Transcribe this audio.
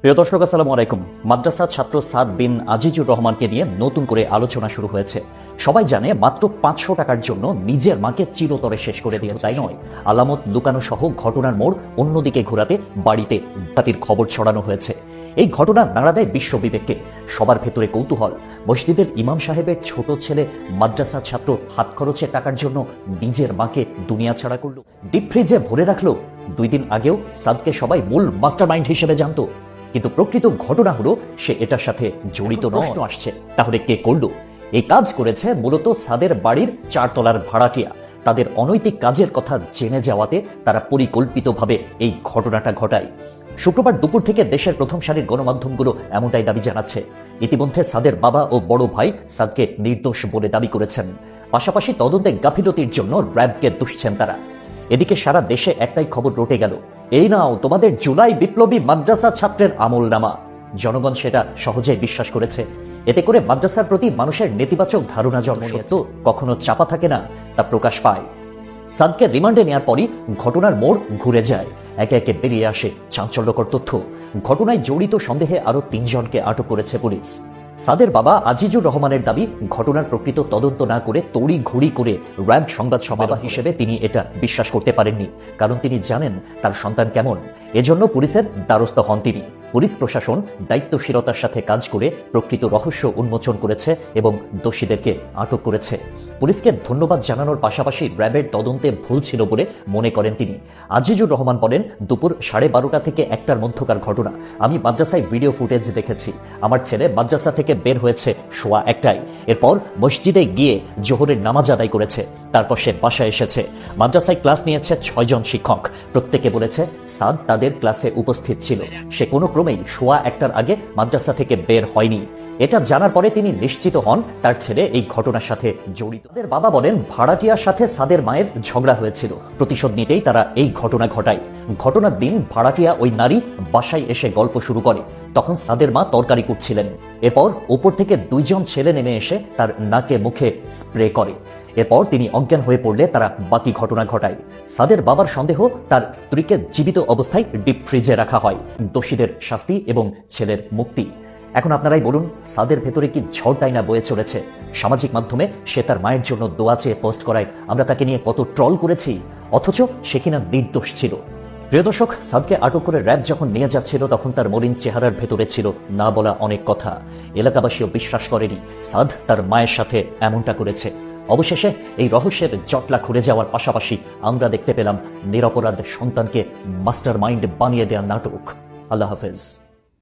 প্রিয় দর্শক, আসসালামু আলাইকুম। মাদ্রাসা ছাত্র সাদ বিন আজিজুর রহমানকে নিয়ে নতুন করে আলোচনা শুরু হয়েছে। সবাই জানে মাত্র 500 টাকার জন্য নিজের মাকে চিরতরে শেষ করে দিয়ে, তাই নয়, আলামত লুকানো সহ ঘটনার মোড় অন্যদিকে ঘোরাতে বাড়িতে ডাকাতির খবর ছড়ানো হয়েছে। এই ঘটনা নাড়া দেয় বিশ্ব বিবেককে। সবার ভেতরে কৌতূহল, মসজিদের ইমাম সাহেবের ছোট ছেলে মাদ্রাসা ছাত্র হাত খরচে টাকার জন্য নিজের মাকে দুনিয়া ছাড়া করলো, ডিপ ফ্রিজে ভরে রাখলো। 2 দিন আগেও সাদকে সবাই মূল মাস্টারমাইন্ড হিসেবে জানতো, কিন্তু প্রকৃত ঘটনা হলো সে এটার সাথে জড়িত নয়। প্রশ্ন আসছে, তাহলে কে করলো? এই কাজ করেছে মূলত সাদের বাড়ির 4 তলার ভাড়াটিয়া। তাদের অনৈতিক কাজের কথা জেনে যাওয়াতে তারা পরিকল্পিতভাবে এই ঘটনাটা ঘটায়। শুক্রবার দুপুর থেকে দেশের প্রথম সারির গণমাধ্যমগুলো এমনটাই দাবি জানাচ্ছে। ইতিমধ্যে সাদের বাবা ও বড় ভাই সাদকে নির্দোষ বলে দাবি করেছেন। পাশাপাশি তদন্তে গাফিলতির জন্য র্যাবকে দুষছেন তারা। এদিকে সারা দেশে একটাই খবর রটে গেল, এই নাও তোমাদের জুলাই বিপ্লবী মাদ্রাসা ছাত্রের আমলনামা। জনগণ সেটা সহজেই বিশ্বাস করেছে। এতে করে মাদ্রাসার প্রতি মানুষের নেতিবাচক ধারণা জন্ম নিয়েছে। কখনো চাপা থাকে না, তা প্রকাশ পায়। সাদকে রিমান্ডে নেওয়ার পরই ঘটনার মোড় ঘুরে যায়। একে একে বেরিয়ে আসে চাঞ্চল্যকর তথ্য। ঘটনায় জড়িত সন্দেহে আরো 3 জনকে আটক করেছে পুলিশ। সাদের বাবা আজিজুর রহমানের দাবি, ঘটনার প্রকৃত তদন্ত না করে তড়ি ঘড়ি করে র্যাব সংবাদ সম্মেলন হিসেবে তিনি এটা বিশ্বাস করতে পারেননি, কারণ তিনি জানেন তার সন্তান কেমন। এজন্য পুলিশের দ্বারস্থ হন তিনি। পুলিশ প্রশাসন দায়িত্বশীলতার সাথে কাজ করে প্রকৃত রহস্য উন্মোচন করেছে এবং দোষীদেরকে আটক করেছে। পুলিশকে ধন্যবাদ জানানোর পাশাপাশি র্যাবের তদন্তে ভুল ছিল বলে মনে করেন তিনি। আজিজুর রহমান বলেন, দুপুর 12:30 থেকে 1টার মধ্যকার ঘটনা। আমি মাদ্রাসায় ভিডিও ফুটেজ দেখেছি। আমার ছেলে মাদ্রাসা থেকে বের হয়েছে 1:15টায়। এরপর মসজিদে গিয়ে জোহরের নামাজ আদায় করেছে। তারপর সে বাসায় এসেছে। মাদ্রাসায় ক্লাস নিয়েছে 6 জন শিক্ষক। প্রত্যেকে বলেছে সাদ তাদের ক্লাসে উপস্থিত ছিল। সে কোনো ক্রমেই 1:15টার আগে মাদ্রাসা থেকে বের হয়নি। এটা জানার পরে তিনি নিশ্চিত হন তার ছেলে এই ঘটনার সাথে জড়িত। তাদের বাবা বলেন, ভাড়াটিয়ার সাথে সাদের মায়ের ঝগড়া হয়েছিল। প্রতিশোধ নিতেই তারা এই ঘটনা ঘটায়। ঘটনার দিন ভাড়াটিয়া ওই নারী বাসায় এসে গল্প শুরু করে। তখন সাদের মা তরকারি কুটছিলেন। এরপর উপর থেকে 2 জন ছেলে নেমে এসে তার নাকে মুখে স্প্রে করে। এরপর তিনি অজ্ঞান হয়ে পড়লে তারা বাকি ঘটনা ঘটায়। সাদের বাবার সন্দেহ, তার স্ত্রীকে জীবিত অবস্থায় ডিপ ফ্রিজে রাখা হয়। দোষীদের শাস্তি এবং ছেলের মুক্তি। এখন আপনারাই বলুন, সাদের ভেতরে কি ঝড়টাই না বয়ে চলেছে? সামাজিক মাধ্যমে সে তার মায়ের জন্য দোয়া চেয়ে পোস্ট করায় আমরা তাকে নিয়ে কত ট্রল করেছি, অথচ সে কিনা নির্দোষ ছিল। প্রিয় দর্শক, সাদকে আটক করে র্যাব যখন নিয়ে যাচ্ছিল তখন তার মলিন চেহারার ভেতরে ছিল না বলা অনেক কথা। এলাকাবাসীও বিশ্বাস করেনি সাদ তার মায়ের সাথে এমনটা করেছে। অবশেষে এই রহস্যের জটলা খুলে যাওয়ার পাশাপাশি আমরা দেখতে পেলাম নিরপরাধ সন্তানকে মাস্টার মাইন্ড বানিয়ে দেওয়া নাটক। আল্লাহ হাফেজ।